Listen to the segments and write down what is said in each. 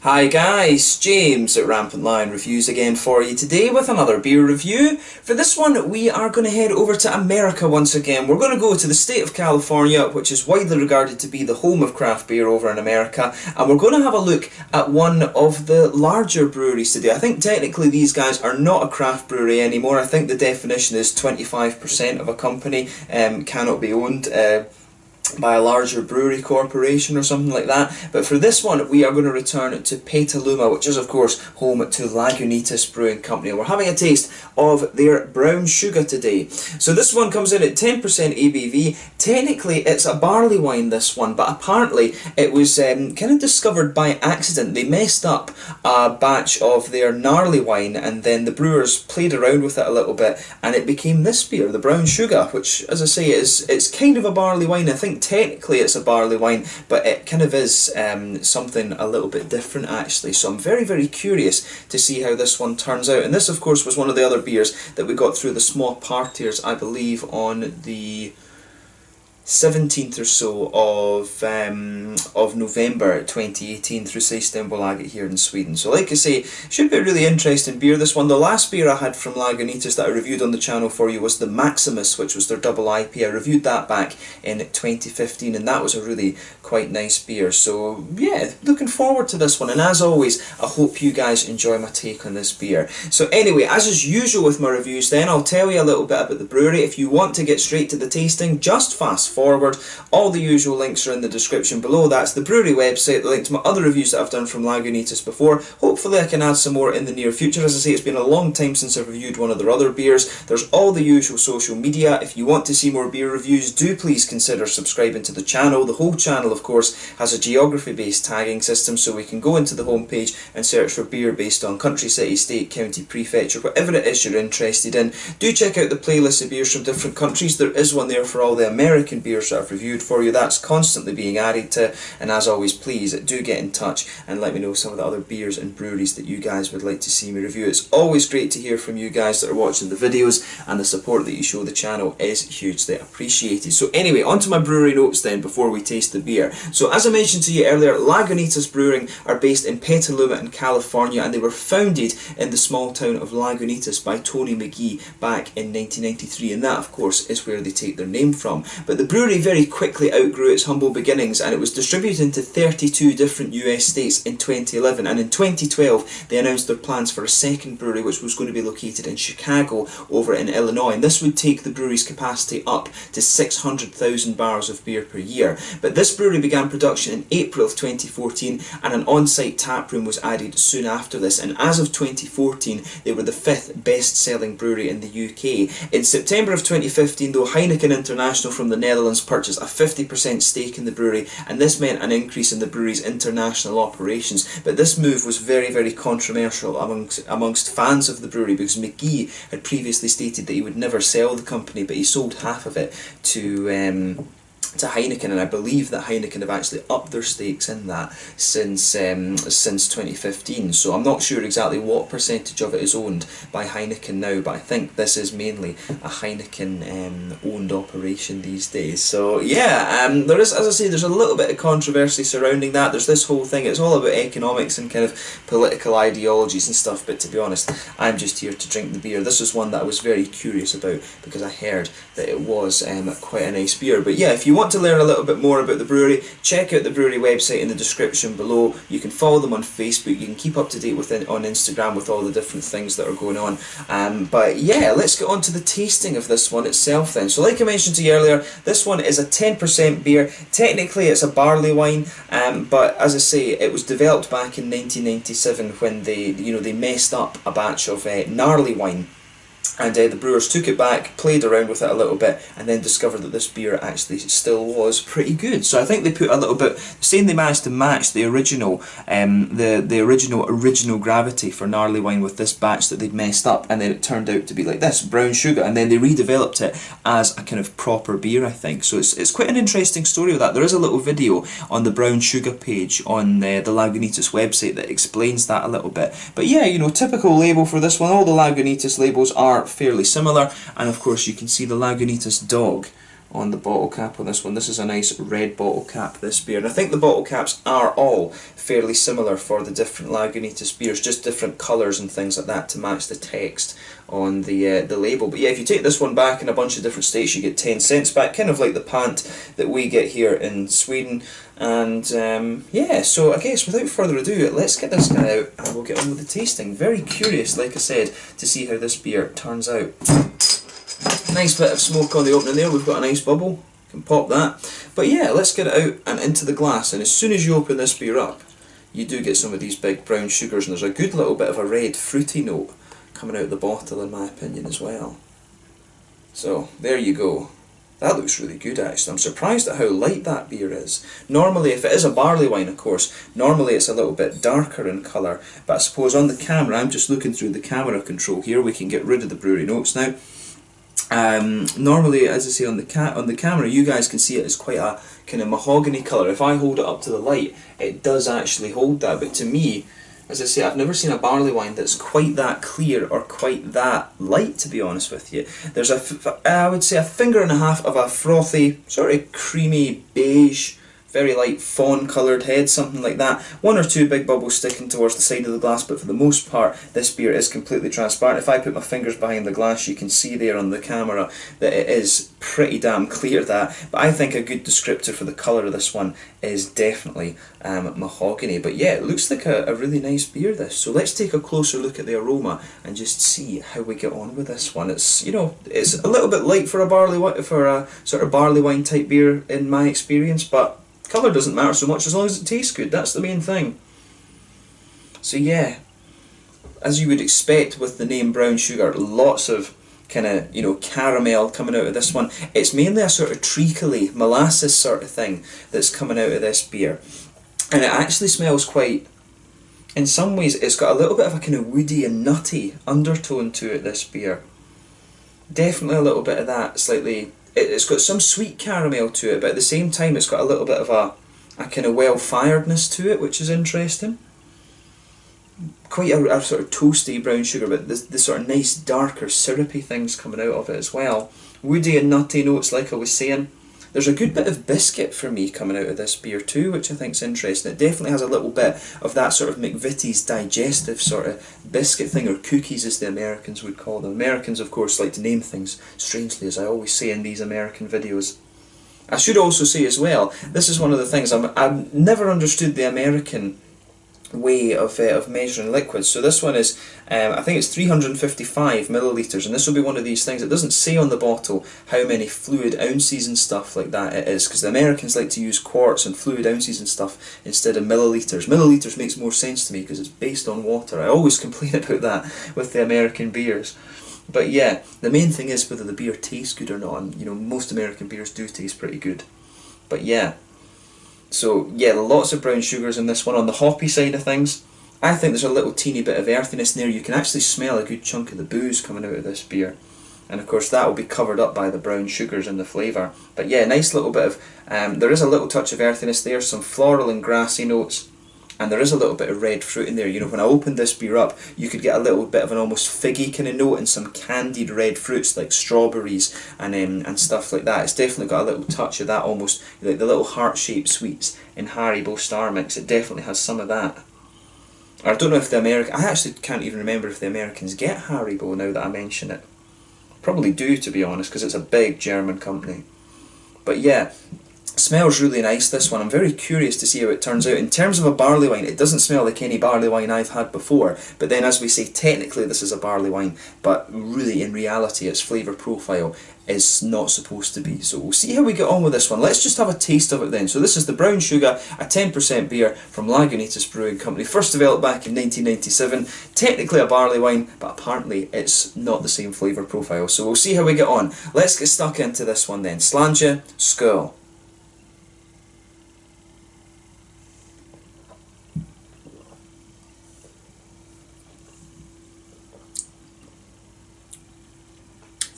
Hi guys, James at RampantLionReviews again for you today with another beer review. For this one we are going to head over to America once again. We're going to go to the state of California, which is widely regarded to be the home of craft beer over in America, and we're going to have a look at one of the larger breweries today. I think technically these guys are not a craft brewery anymore. I think the definition is 25% of a company cannot be owned by a larger brewery corporation or something like that. But for this one we are going to return to Petaluma, which is of course home to Lagunitas Brewing Company. We're having a taste of their brown Shugga today. So this one comes in at 10% ABV. Technically it's a barley wine, this one, but apparently it was kind of discovered by accident. They messed up a batch of their gnarly wine and then the brewers played around with it a little bit and it became this beer, the brown Shugga, which as I say it's kind of a barley wine. I think technically it's a barley wine, but it kind of is something a little bit different actually. So I'm very curious to see how this one turns out. And this of course was one of the other beers that we got through the small partiers, I believe, on the 17th or so of November 2018 through Systembolaget here in Sweden. So like I say, should be a really interesting beer, this one. The last beer I had from Lagunitas that I reviewed on the channel for you was the Maximus, which was their double IPA. I reviewed that back in 2015 and that was a really quite nice beer. So yeah, looking forward to this one, and as always I hope you guys enjoy my take on this beer. So anyway, as is usual with my reviews then, I'll tell you a little bit about the brewery. If you want to get straight to the tasting, just fast forward. All the usual links are in the description below. That's the brewery website, the link to my other reviews that I've done from Lagunitas before. Hopefully I can add some more in the near future. As I say, it's been a long time since I've reviewed one of their other beers. There's all the usual social media. If you want to see more beer reviews, do please consider subscribing to the channel. The whole channel of course has a geography based tagging system, so we can go into the homepage and search for beer based on country, city, state, county, prefecture, whatever it is you're interested in. Do check out the playlist of beers from different countries. There is one there for all the American beers that I've reviewed for you. That's constantly being added to, and as always please do get in touch and let me know some of the other beers and breweries that you guys would like to see me review. It's always great to hear from you guys that are watching the videos, and the support that you show the channel is hugely appreciated. So anyway, on to my brewery notes then before we taste the beer. So as I mentioned to you earlier, Lagunitas Brewing are based in Petaluma in California, and they were founded in the small town of Lagunitas by Tony McGee back in 1993, and that of course is where they take their name from. But the brewery very quickly outgrew its humble beginnings, and it was distributed into 32 different US states in 2011, and in 2012 they announced their plans for a second brewery which was going to be located in Chicago over in Illinois, and this would take the brewery's capacity up to 600,000 barrels of beer per year. But this brewery began production in April of 2014 and an on-site tap room was added soon after this, and as of 2014 they were the 5th best selling brewery in the UK. In September of 2015 though, Heineken International from the Netherlands purchased a 50% stake in the brewery, and this meant an increase in the brewery's international operations. But this move was very controversial amongst fans of the brewery, because McGee had previously stated that he would never sell the company, but he sold half of it to Heineken, and I believe that Heineken have actually upped their stakes in that since 2015. So I'm not sure exactly what percentage of it is owned by Heineken now, but I think this is mainly a Heineken owned operation these days. So yeah, there is, as I say, there's a little bit of controversy surrounding that. There's this whole thing, it's all about economics and kind of political ideologies and stuff, but to be honest, I'm just here to drink the beer. This is one that I was very curious about because I heard that it was quite a nice beer. But yeah, if you want to learn a little bit more about the brewery, check out the brewery website in the description below. You can follow them on Facebook, you can keep up to date with it on Instagram with all the different things that are going on. But yeah, let's get on to the tasting of this one itself then. So like I mentioned to you earlier, this one is a 10% beer. Technically it's a barley wine, but as I say, it was developed back in 1997 when they messed up a batch of gnarly wine. And the brewers took it back, played around with it a little bit, and then discovered that this beer actually still was pretty good. So I think they put a little bit, saying they managed to match the original, the original gravity for gnarly wine with this batch that they'd messed up, and then it turned out to be like this, brown Shugga, and then they redeveloped it as a kind of proper beer, I think. So it's quite an interesting story with that. There is a little video on the brown Shugga page on the Lagunitas website that explains that a little bit. But yeah, you know, typical label for this one. All the Lagunitas labels are fairly similar, and of course you can see the Lagunitas dog on the bottle cap on this one. This is a nice red bottle cap, this beer, and I think the bottle caps are all fairly similar for the different Lagunitas beers, just different colours and things like that to match the text on the label. But yeah, if you take this one back in a bunch of different states, you get 10 cents back, kind of like the pant that we get here in Sweden. And yeah, so I guess without further ado, let's get this guy out and we'll get on with the tasting. Very curious, like I said, to see how this beer turns out. Nice bit of smoke on the opening there, we've got a nice bubble, can pop that. But yeah, let's get it out and into the glass, and as soon as you open this beer up, you do get some of these big brown sugars, and there's a good little bit of a red fruity note coming out the bottle in my opinion as well. So there you go. That looks really good actually. I'm surprised at how light that beer is. Normally, if it is a barley wine of course, normally it's a little bit darker in colour, but I suppose on the camera, I'm just looking through the camera control here, we can get rid of the brewery notes now. Normally, as I say on the camera, you guys can see it as quite a kind of mahogany colour. If I hold it up to the light, it does actually hold that, but to me, as I say, I've never seen a barley wine that's quite that clear or quite that light, to be honest with you. There's I would say a finger and a half of a frothy, sort of creamy beige, very light fawn coloured head, something like that. One or two big bubbles sticking towards the side of the glass, but for the most part this beer is completely transparent. If I put my fingers behind the glass, you can see there on the camera that it is pretty damn clear that. But I think a good descriptor for the colour of this one is definitely mahogany. But yeah, it looks like a really nice beer this. So let's take a closer look at the aroma and just see how we get on with this one. It's, you know, it's a little bit light for a sort of barley wine type beer in my experience, but colour doesn't matter so much as long as it tastes good, that's the main thing. So yeah, as you would expect with the name Brown Sugar, lots of kind of, you know, caramel coming out of this one. It's mainly a sort of treacly, molasses sort of thing that's coming out of this beer. And it actually smells quite, in some ways, it's got a little bit of a kind of woody and nutty undertone to it, this beer. Definitely a little bit of that, slightly. It's got some sweet caramel to it, but at the same time it's got a little bit of a kind of well-firedness to it, which is interesting. Quite a sort of toasty brown sugar, but the sort of nice darker syrupy things coming out of it as well. Woody and nutty notes, like I was saying. There's a good bit of biscuit for me coming out of this beer too, which I think is interesting. It definitely has a little bit of that sort of McVitie's digestive sort of biscuit thing, or cookies as the Americans would call them. Americans, of course, like to name things strangely, as I always say in these American videos. I should also say as well, this is one of the things, I've never understood the American way of measuring liquids. So this one is, I think it's 355 millilitres, and this will be one of these things, it doesn't say on the bottle how many fluid ounces and stuff like that it is, because the Americans like to use quarts and fluid ounces and stuff instead of millilitres. Millilitres makes more sense to me because it's based on water. I always complain about that with the American beers. But yeah, the main thing is whether the beer tastes good or not, and you know, most American beers do taste pretty good. But yeah, so yeah, lots of brown sugars in this one. On the hoppy side of things, I think there's a little teeny bit of earthiness in there. You can actually smell a good chunk of the booze coming out of this beer. And of course that will be covered up by the brown sugars and the flavour. But yeah, nice little bit of, there is a little touch of earthiness there, some floral and grassy notes. And there is a little bit of red fruit in there. You know, when I opened this beer up, you could get a little bit of an almost figgy kind of note and some candied red fruits like strawberries and stuff like that. It's definitely got a little touch of that, almost like the little heart-shaped sweets in Haribo Star Mix. It definitely has some of that. I don't know if I actually can't even remember if the Americans get Haribo now that I mention it. Probably do, to be honest, because it's a big German company. But yeah, smells really nice, this one. I'm very curious to see how it turns out. In terms of a barley wine, it doesn't smell like any barley wine I've had before, but then as we say, technically this is a barley wine, but really in reality its flavour profile is not supposed to be. So we'll see how we get on with this one. Let's just have a taste of it then. So this is the Brown Sugga, a 10% beer from Lagunitas Brewing Co, first developed back in 1997. Technically a barley wine, but apparently it's not the same flavour profile. So we'll see how we get on. Let's get stuck into this one then. Sláinte, skål.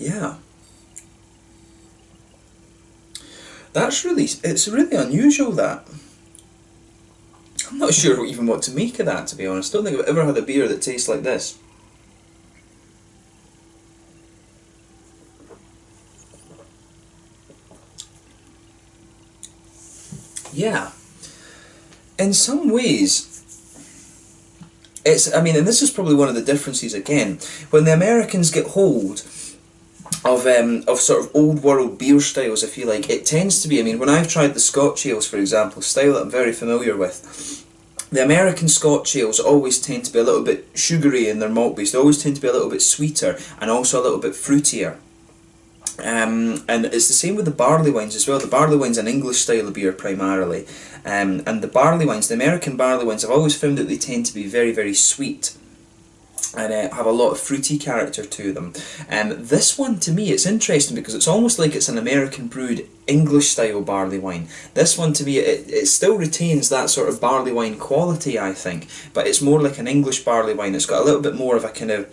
Yeah, it's really unusual, that. I'm not sure even what to make of that, to be honest. I don't think I've ever had a beer that tastes like this. Yeah. In some ways, I mean, and this is probably one of the differences again, when the Americans get hold of sort of old world beer styles, if you like, it tends to be, I mean, when I've tried the Scotch ales, for example, style that I'm very familiar with, the American Scotch ales always tend to be a little bit sugary in their malt base. They always tend to be a little bit sweeter and also a little bit fruitier. And it's the same with the barley wines as well. The barley wine's an English style of beer primarily, and the barley wines, the American barley wines, I've always found that they tend to be very, very sweet and have a lot of fruity character to them. This one, to me, it's interesting because it's almost like it's an American brewed English style barley wine. This one, to me, it still retains that sort of barley wine quality, I think, but it's more like an English barley wine. It's got a little bit more of a kind of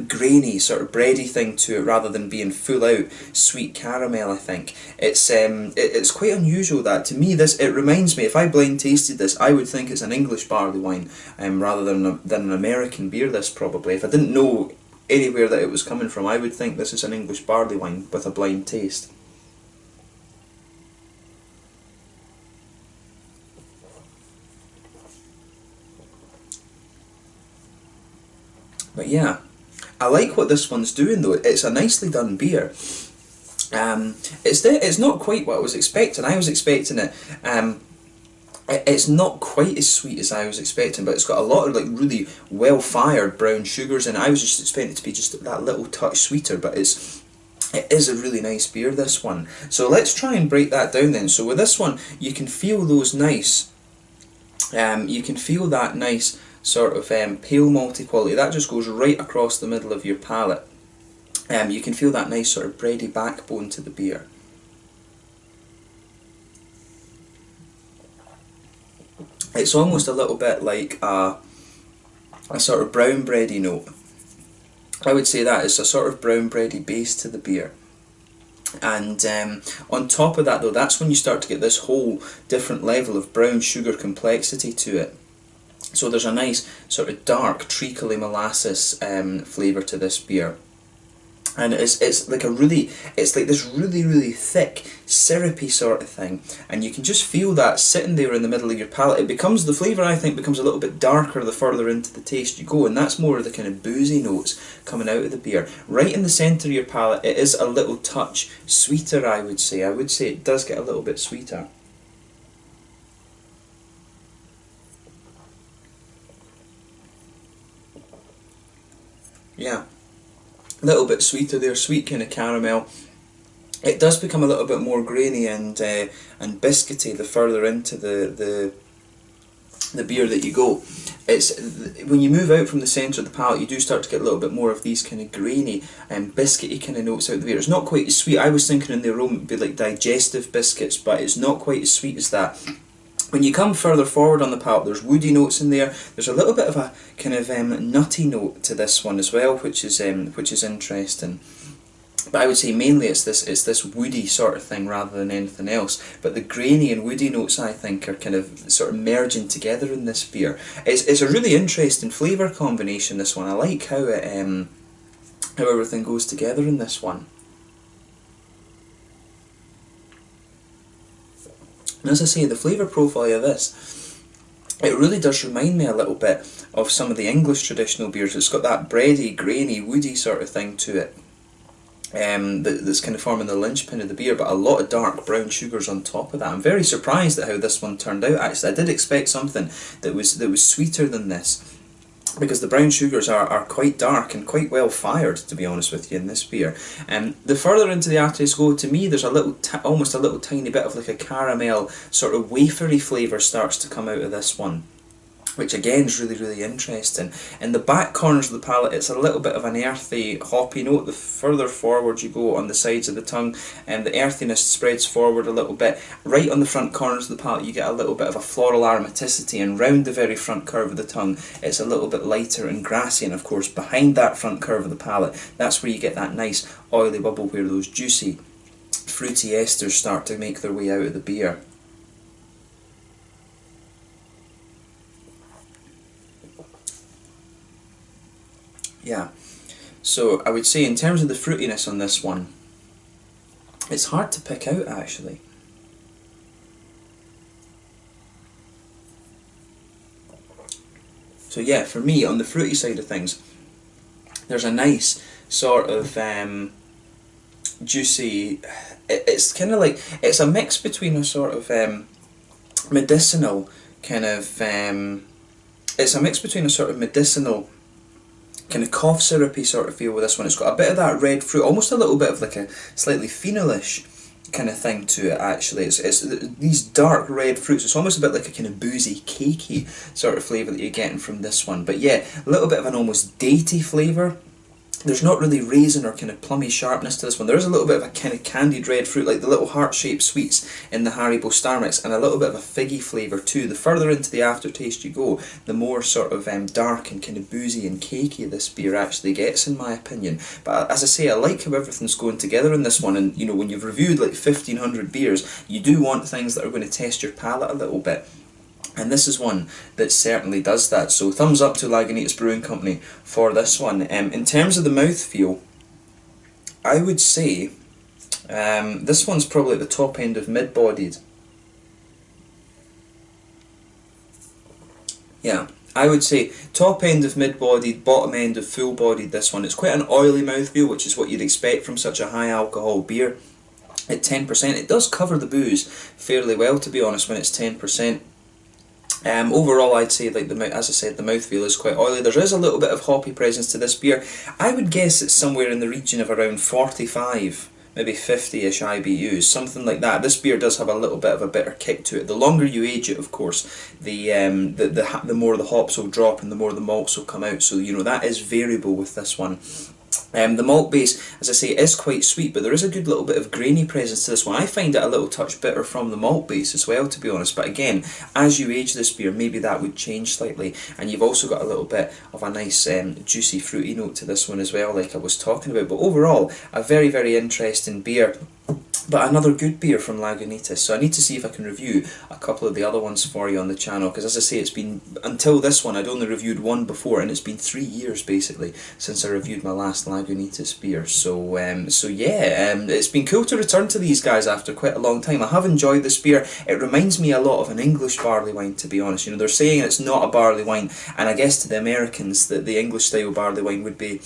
grainy, sort of bready thing to it, rather than being full out sweet caramel. I think it's quite unusual that, to me, it reminds me, if I blind tasted this, I would think it's an English barley wine rather than an American beer. This probably, if I didn't know anywhere that it was coming from, I would think this is an English barley wine with a blind taste. But yeah, I like what this one's doing though. It's a nicely done beer. It's not quite what I was expecting. I was expecting it. It's not quite as sweet as I was expecting, but it's got a lot of like really well fired brown sugars in it. I was just expecting it to be just that little touch sweeter, but it is a really nice beer, this one. So let's try and break that down then. So with this one, you can feel those nice. You can feel that nice sort of pale malty quality. That just goes right across the middle of your palate. You can feel that nice sort of bready backbone to the beer. It's almost a little bit like a sort of brown bready note. I would say that it's a sort of brown bready base to the beer. And on top of that though, that's when you start to get this whole different level of brown sugar complexity to it. So there's a nice sort of dark treacly molasses flavour to this beer. And it's like this really thick syrupy sort of thing, and you can just feel that sitting there in the middle of your palate. The flavour, I think, becomes a little bit darker the further into the taste you go, and that's more of the kind of boozy notes coming out of the beer. Right in the centre of your palate, it is a little touch sweeter, I would say. I would say it does get a little bit sweeter. Yeah. A little bit sweeter there, sweet kind of caramel. It does become a little bit more grainy and biscuity the further into the beer that you go. It's when you move out from the centre of the palate, you do start to get a little bit more of these kind of grainy and biscuity kind of notes out of the beer. It's not quite as sweet. I was thinking in the aroma it would be like digestive biscuits, but it's not quite as sweet as that. When you come further forward on the palate, there's woody notes in there. There's a little bit of a kind of nutty note to this one as well, which is interesting. But I would say mainly it's this woody sort of thing rather than anything else. But the grainy and woody notes, I think, are kind of sort of merging together in this beer. It's a really interesting flavour combination, this one. I like how how everything goes together in this one. And as I say, the flavour profile of this, it really does remind me a little bit of some of the English traditional beers. It's got that bready, grainy, woody sort of thing to it, that's kind of forming the linchpin of the beer, but a lot of dark brown sugars on top of that. I'm very surprised at how this one turned out, actually. I did expect something that was sweeter than this, because the brown sugars are quite dark and quite well fired, to be honest with you, in this beer. The further into the arteries go, to me, there's a little, almost a little tiny bit of like a caramel sort of wafery flavour starts to come out of this one, which again is really interesting. In the back corners of the palate, it's a little bit of an earthy, hoppy note. The further forward you go on the sides of the tongue, and the earthiness spreads forward a little bit. Right on the front corners of the palate, you get a little bit of a floral aromaticity, and round the very front curve of the tongue, it's a little bit lighter and grassy. And of course, behind that front curve of the palate, that's where you get that nice oily bubble where those juicy, fruity esters start to make their way out of the beer. Yeah, so I would say in terms of the fruitiness on this one, it's hard to pick out actually. So yeah, for me, on the fruity side of things, there's a nice sort of juicy, it's kind of like, it's a mix between a sort of medicinal kind of, it's a mix between a sort of medicinal kind of cough syrupy sort of feel with this one. It's got a bit of that red fruit, almost a little bit of like a slightly phenolish kind of thing to it actually. It's these dark red fruits. It's almost a bit like a kind of boozy, cakey sort of flavour that you're getting from this one. But yeah, a little bit of an almost datey flavour. There's not really raisin or kind of plummy sharpness to this one. There is a little bit of a kind of candied red fruit, like the little heart-shaped sweets in the Haribo Star Mix, and a little bit of a figgy flavour too. The further into the aftertaste you go, the more sort of dark and kind of boozy and cakey this beer actually gets, in my opinion. But as I say, I like how everything's going together in this one, and you know, when you've reviewed like 1,500 beers, you do want things that are going to test your palate a little bit. And this is one that certainly does that. So thumbs up to Lagunitas Brewing Company for this one. In terms of the mouthfeel, I would say this one's probably at the top end of mid-bodied. Yeah, I would say top end of mid-bodied, bottom end of full-bodied, this one. It's quite an oily mouthfeel, which is what you'd expect from such a high alcohol beer. At 10%, it does cover the booze fairly well, to be honest, when it's 10%. Overall, I'd say, like as I said, the mouthfeel is quite oily. There is a little bit of hoppy presence to this beer. I would guess it's somewhere in the region of around 45, maybe 50-ish IBUs, something like that. This beer does have a little bit of a bitter kick to it. The longer you age it, of course, the more the hops will drop and the more the malts will come out. So you know that is variable with this one. The malt base, as I say, is quite sweet, but there is a good little bit of grainy presence to this one. I find it a little touch bitter from the malt base as well, to be honest. But again, as you age this beer, maybe that would change slightly. And you've also got a little bit of a nice juicy fruity note to this one as well, like I was talking about. But overall, a very, very interesting beer. But another good beer from Lagunitas, so I need to see if I can review a couple of the other ones for you on the channel, because as I say, it's been, until this one, I'd only reviewed one before, and it's been 3 years basically since I reviewed my last Lagunitas beer. So yeah, it's been cool to return to these guys after quite a long time. I have enjoyed this beer. It reminds me a lot of an English barley wine, to be honest. You know, they're saying it's not a barley wine, and I guess to the Americans that the English style barley wine would be,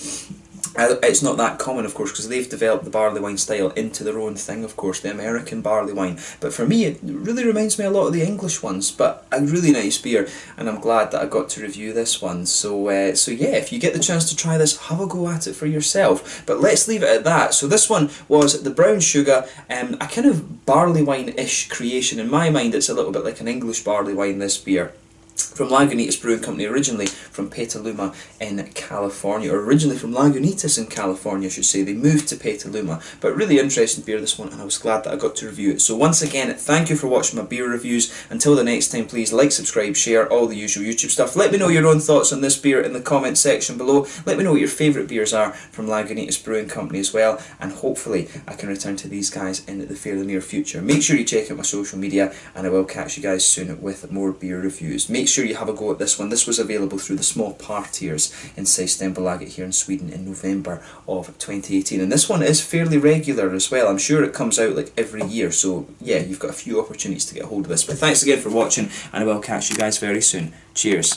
it's not that common, of course, because they've developed the barley wine style into their own thing, of course, the American barley wine. But for me, it really reminds me a lot of the English ones, but a really nice beer, and I'm glad that I got to review this one. So yeah, if you get the chance to try this, have a go at it for yourself. But let's leave it at that. So this one was the Brown Shugga, a kind of barley wine-ish creation. In my mind, it's a little bit like an English barley wine, this beer. From Lagunitas Brewing Company, originally from Petaluma in California, or originally from Lagunitas in California, I should say. They moved to Petaluma, but really interesting beer, this one, and I was glad that I got to review it. So once again, thank you for watching my beer reviews. Until the next time, please like, subscribe, share, all the usual YouTube stuff. Let me know your own thoughts on this beer in the comment section below. Let me know what your favourite beers are from Lagunitas Brewing Company as well, and hopefully I can return to these guys in the fairly near future. Make sure you check out my social media, and I will catch you guys soon with more beer reviews. Make sure you have a go at this one. This was available through the small partiers in Systembolaget here in Sweden in November of 2018, and this one is fairly regular as well. I'm sure it comes out like every year, so yeah, you've got a few opportunities to get a hold of this. But thanks again for watching, and I will catch you guys very soon. Cheers.